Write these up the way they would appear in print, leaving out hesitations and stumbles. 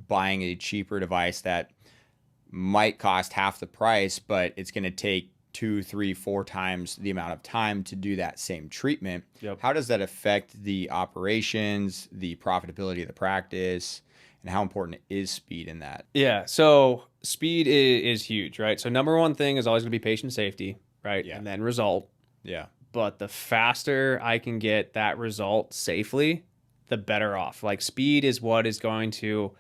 buying a cheaper device that might cost half the price, but it's going to take 2, 3, 4 times the amount of time to do that same treatment. Yep. How does that affect the operations, the profitability of the practice, and how important is speed in that? Yeah. So speed is huge, right? So number one thing is always going to be patient safety, right? Yeah. And then result. Yeah. But the faster I can get that result safely, the better off. Like speed is what is going to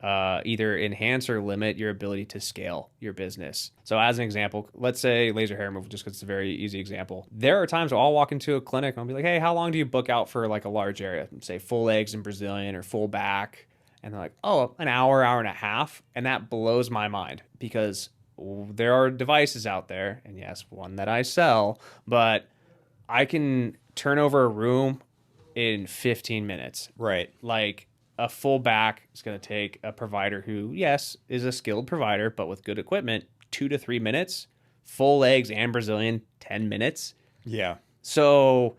either enhance or limit your ability to scale your business. So as an example, let's say laser hair removal, just because it's a very easy example. There are times where I'll walk into a clinic and I'll be like, hey, how long do you book out for like a large area? Say full legs and Brazilian or full back. And they're like, oh, an hour, hour and a half. And that blows my mind because there are devices out there, and yes, one that I sell, but I can turn over a room in 15 minutes. Right. Like a full back is going to take a provider who, yes, is a skilled provider, but with good equipment, 2 to 3 minutes. Full legs and Brazilian, 10 minutes. Yeah. So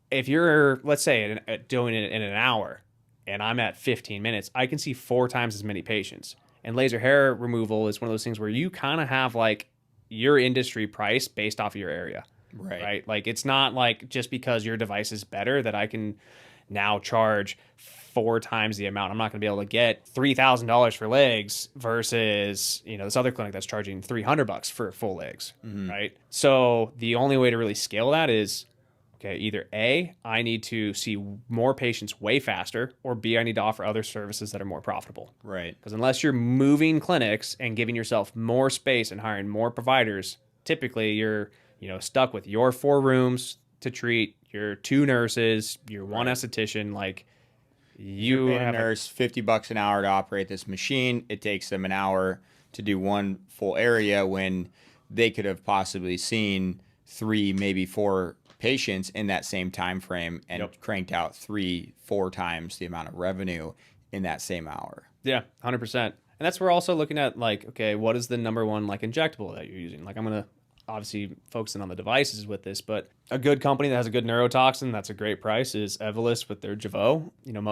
if you're, let's say, doing it in an hour and I'm at 15 minutes, I can see 4 times as many patients. And laser hair removal is one of those things where you kind of have like your industry price based off of your area. Right. Like it's not like just because your device is better that I can now charge 4 times the amount. I'm not going to be able to get $3,000 for legs versus, this other clinic that's charging $300 for full legs. Mm-hmm. Right. So the only way to really scale that is, okay, either A, I need to see more patients way faster, or B, I need to offer other services that are more profitable. Right. Because unless you're moving clinics and giving yourself more space and hiring more providers, typically you're stuck with your 4 rooms to treat, your 2 nurses, your 1 esthetician. Like you pay a nurse $50 an hour to operate this machine. It takes them an hour to do 1 full area when they could have possibly seen 3, maybe 4 patients in that same time frame and cranked out 3, 4 times the amount of revenue in that same hour. Yeah, 100%. And that's where we're also looking at like, okay, what is the number one like injectable that you're using? Like I'm going to obviously focusing on the devices with this, but a good company that has a good neurotoxin that's a great price is Evolus with their Jeuveau.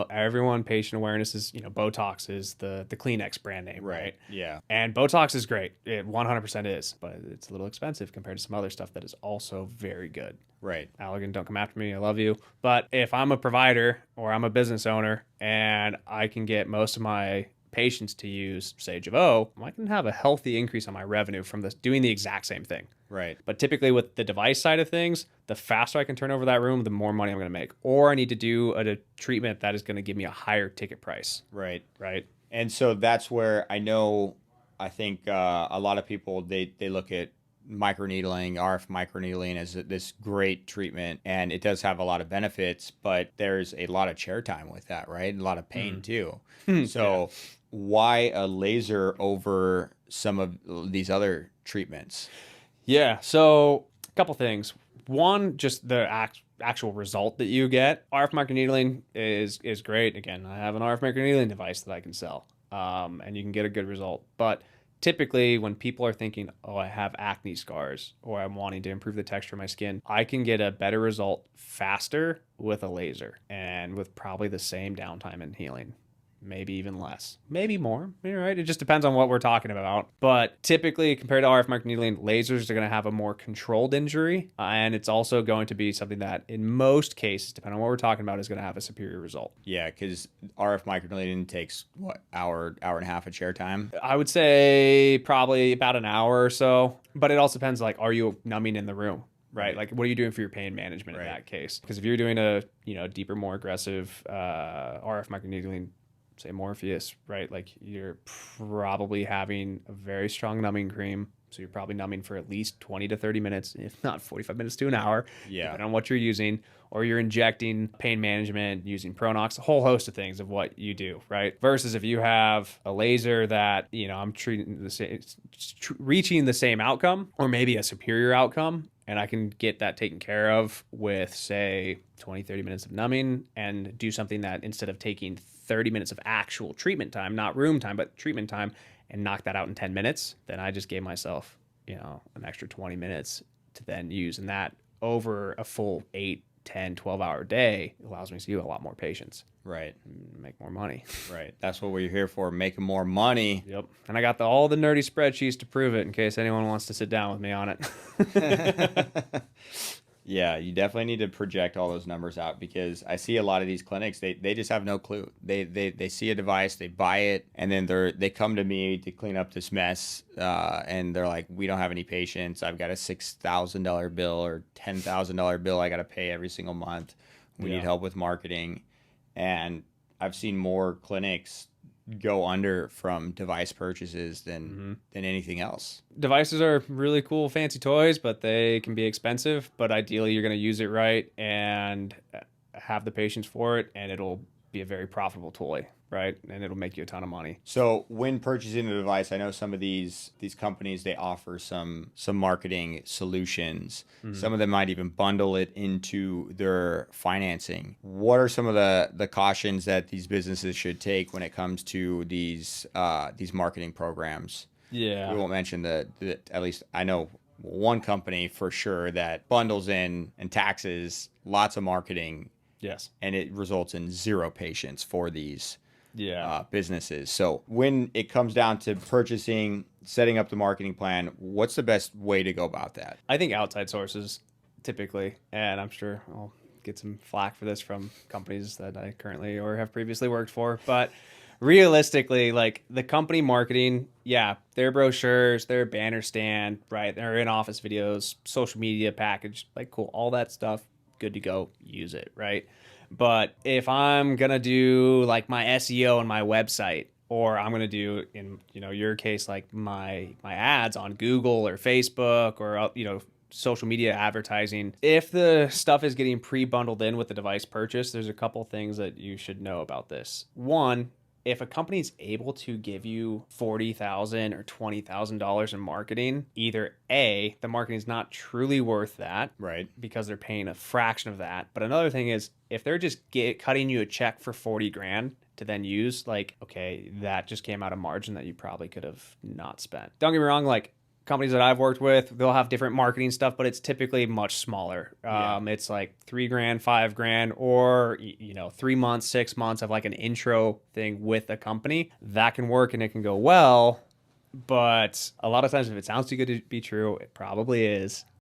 Everyone, patient awareness is, Botox is the Kleenex brand name, right? Yeah. And Botox is great. It 100% is, but it's a little expensive compared to some other stuff that is also very good. Right. Allergan, don't come after me. I love you. But if I'm a provider or I'm a business owner and I can get most of my patients to use, say, Jeuveau, I can have a healthy increase on my revenue from this doing the exact same thing. Right. But typically with the device side of things, the faster I can turn over that room, the more money I'm going to make. Or I need to do a treatment that is going to give me a higher ticket price. Right. Right. And so that's where I think a lot of people, they look at microneedling, RF microneedling as this great treatment, and it does have a lot of benefits, but there's a lot of chair time with that, right? A lot of pain too. So why a laser over some of these other treatments? Yeah. So a couple things. One, just the actual result that you get. RF microneedling is great. Again, I have an RF microneedling device that I can sell, and you can get a good result. But typically when people are thinking, oh, I have acne scars or I'm wanting to improve the texture of my skin, I can get a better result faster with a laser and with probably the same downtime and healing. Maybe even less, maybe more. You're right. It just depends on what we're talking about. But typically, compared to RF microneedling, lasers are going to have a more controlled injury. And it's also going to be something that, in most cases, depending on what we're talking about, is going to have a superior result. Yeah, because RF microneedling takes, hour and a half of chair time? I would say probably about an hour or so. But it also depends, like, are you numbing in the room? Right. Like, what are you doing for your pain management in that case? Because if you're doing a, deeper, more aggressive RF microneedling, say Morpheus, right? Like you're probably having a very strong numbing cream. So you're probably numbing for at least 20 to 30 minutes, if not 45 minutes to an hour, depending on what you're using. Or you're injecting pain management using Pronox, a whole host of things of what you do, right? Versus if you have a laser that, I'm treating reaching the same outcome or maybe a superior outcome, and I can get that taken care of with, say, 20, 30 minutes of numbing and do something that instead of taking 30 minutes of actual treatment time, not room time, but treatment time, and knock that out in 10 minutes, then I just gave myself, an extra 20 minutes to then use. And that over a full 8 10, 12-hour day, it allows me to do a lot more patients Right. and make more money. Right. That's what we're here for, making more money. Yep. And I got all the nerdy spreadsheets to prove it in case anyone wants to sit down with me on it. Yeah, you definitely need to project all those numbers out because I see a lot of these clinics, they just have no clue. They see a device, they buy it, and then they come to me to clean up this mess, and they're like, we don't have any patients. I've got a $6,000 bill or $10,000 bill I got to pay every single month. We need help with marketing, and I've seen more clinics go under from device purchases than anything else. Devices are really cool, fancy toys, but they can be expensive. But ideally, you're going to use it right and have the patience for it, and it'll be a very profitable toy, right? And it'll make you a ton of money. So when purchasing a device, I know some of these companies, they offer some marketing solutions. Some of them might even bundle it into their financing. What are some of the cautions that these businesses should take when it comes to these marketing programs? Yeah. We won't mention the at least I know one company for sure that bundles in and taxes lots of marketing, Yes. and it results in zero patients for these Yeah. businesses. So when it comes down to purchasing, setting up the marketing plan, what's the best way to go about that? I think outside sources typically, and I'm sure I'll get some flack for this from companies that I currently or have previously worked for, but realistically, like the company marketing, yeah, their brochures, their banner stand, right, their in-office videos, social media package, like cool, all that stuff, good to go, use it, right? But if I'm gonna do like my SEO on my website, or I'm gonna do in your case like my ads on Google or Facebook or social media advertising, if the stuff is getting pre-bundled in with the device purchase, there's a couple things that you should know about this. One, if a company's able to give you $40,000 or $20,000 in marketing, either A, the marketing is not truly worth that, Right. because they're paying a fraction of that. But another thing is, if they're just cutting you a check for 40 grand to then use, like, okay, that just came out of margin that you probably could have not spent. Don't get me wrong, like companies that I've worked with, they'll have different marketing stuff, but it's typically much smaller. It's like 3 grand, 5 grand, or 3 months, 6 months of like an intro thing with a company that can work and it can go well. But a lot of times, if it sounds too good to be true, it probably is.